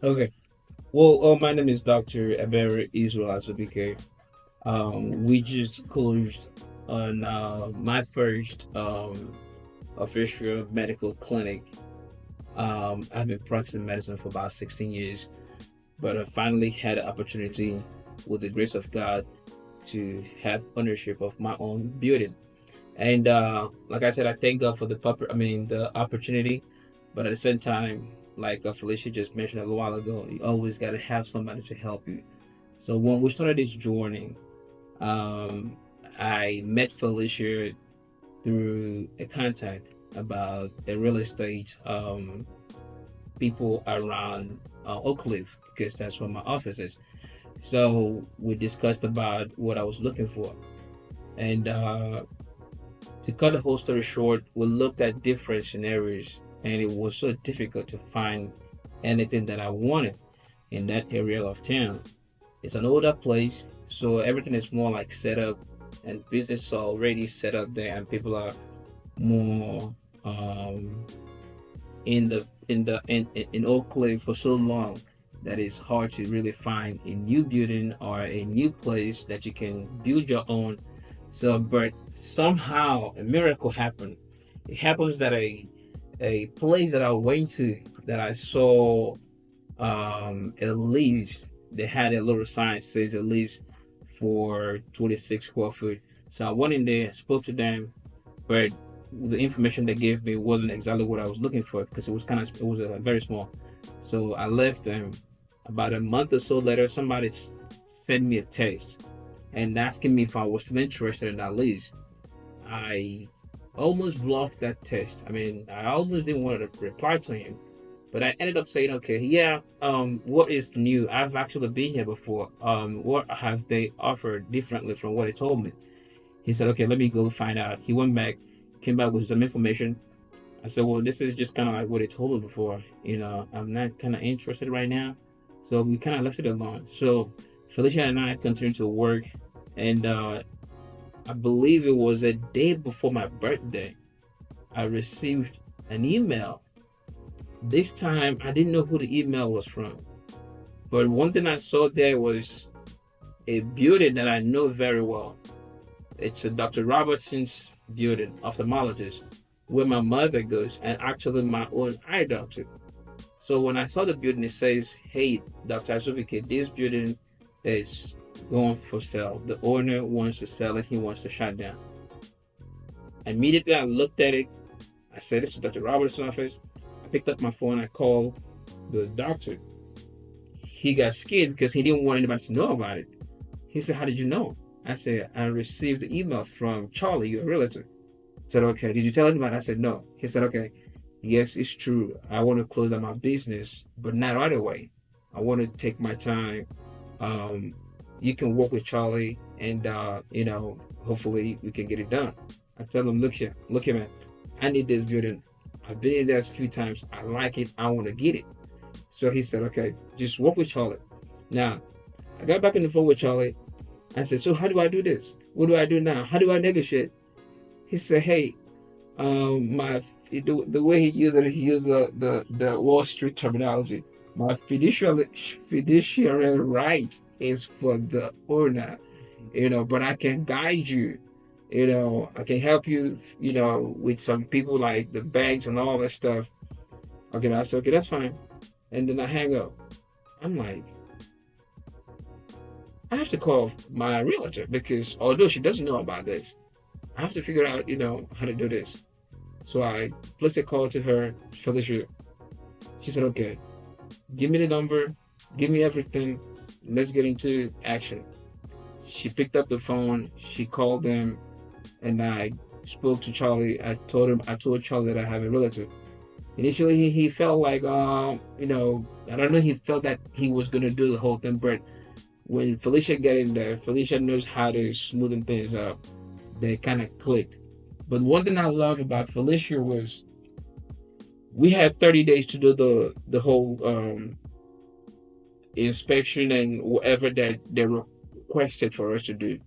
Okay. Well, my name is Dr. Izzy. We just closed on my first official medical clinic. I've been practicing medicine for about 16 years, but I finally had an opportunity, with the grace of God, to have ownership of my own building. And like I said, I thank God for the opportunity. But at the same time, like Felicia just mentioned a little while ago, you always got to have somebody to help you. So when we started this journey, um, I met Felicia through a contact about a real estate people around Oak Cliff, because that's where my office is. So we discussed about what I was looking for, and to cut the whole story short, we looked at different scenarios, and it was so difficult to find anything that I wanted in that area of town. It's an older place, so everything is more like set up, and business are already set up there, and people are more um, in Oak Cliff for so long that it's hard to really find a new building or a new place that you can build your own. So, but somehow a miracle happened. It happens that a place that I went to, that I saw a lease. They had a little sign that says a lease for 26 square foot. So I went in there, spoke to them, but the information they gave me wasn't exactly what I was looking for, because it was very small. So I left them. About a month or so later, somebody sent me a text and asking me if I was still interested in that lease. I almost blocked that text. I mean, I almost didn't want to reply to him, but I ended up saying, okay, yeah, what is new? I've actually been here before. What have they offered differently from what he told me? He said, okay, let me go find out. He went back, came back with some information. I said, well, this is just kind of like what he told me before. I'm not kind of interested right now. So we kind of left it alone. So Felicia and I continued to work, and I believe it was a day before my birthday, I received an email. This time, I didn't know who the email was from. But one thing I saw there was a building that I know very well. It's a Dr. Robertson's building, ophthalmologist, where my mother goes, and actually my own eye doctor. So when I saw the building, it says, hey, Dr. Azubike, this building is going for sale. The owner wants to sell it, he wants to shut down. Immediately, I looked at it. I said, this is Dr. Robertson's office. I picked up my phone, I called the doctor. He got scared because he didn't want anybody to know about it. He said, how did you know? I said, I received the email from Charlie, your realtor. I said, okay, did you tell anybody? I said, no. He said, okay, yes, it's true. I want to close down my business, but not right away. I want to take my time. Um, you can work with Charlie, and hopefully we can get it done. I tell him, look here, man. I need this building. I've been in there a few times. I like it. I want to get it. So he said, okay, just work with Charlie. Now, I got back on the phone with Charlie. I said, so how do I do this? What do I do now? How do I negotiate? He said, hey, my the way he used the Wall Street terminology. My fiduciary right is for the owner, but I can guide you. I can help you, with some people like the banks and all that stuff. Okay, I said, okay, that's fine. And then I hang up. I'm like, I have to call my realtor, because although she doesn't know about this, I have to figure out, how to do this. So I placed a call to her, Felicia. She said, okay, give me the number, give me everything, let's get into action. She picked up the phone, she called them, and I spoke to Charlie. I told Charlie that I have a realtor. Initially, he felt like, I don't know, he felt that he was going to do the whole thing, but when Felicia got in there, Felicia knows how to smoothen things up. They kind of clicked. But one thing I love about Felicia was we had 30 days to do the whole inspection and whatever that they requested for us to do.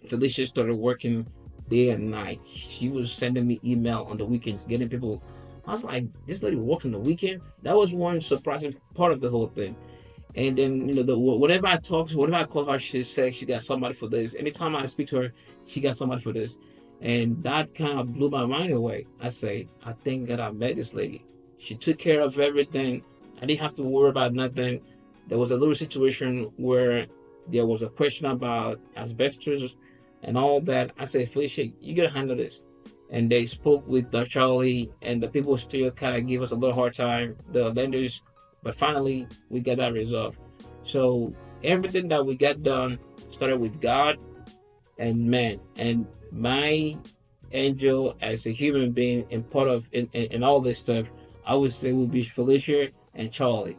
Felicia started working day and night. She was sending me email on the weekends, getting people. I was like, this lady works on the weekend. That was one surprising part of the whole thing. And then, whenever I talk to, whenever I call her, she says she got somebody for this. Anytime I speak to her, she got somebody for this. And that kind of blew my mind away. I say, I thank God I met this lady. She took care of everything. I didn't have to worry about nothing. There was a little situation where there was a question about asbestos and all that. I said, Felicia, you gotta handle this. And they spoke with Charlie, and the people still kind of give us a little hard time, the lenders, but finally we got that resolved. So everything that we got done started with God and man, and my angel as a human being and part of in all this stuff, I would say would be Felicia and Charlie.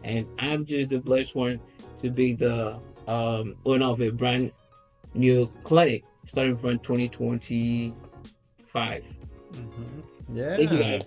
And I'm just the blessed one to be the owner of a brand new clinic starting from 2025. Mm-hmm. Thank you Yeah. guys.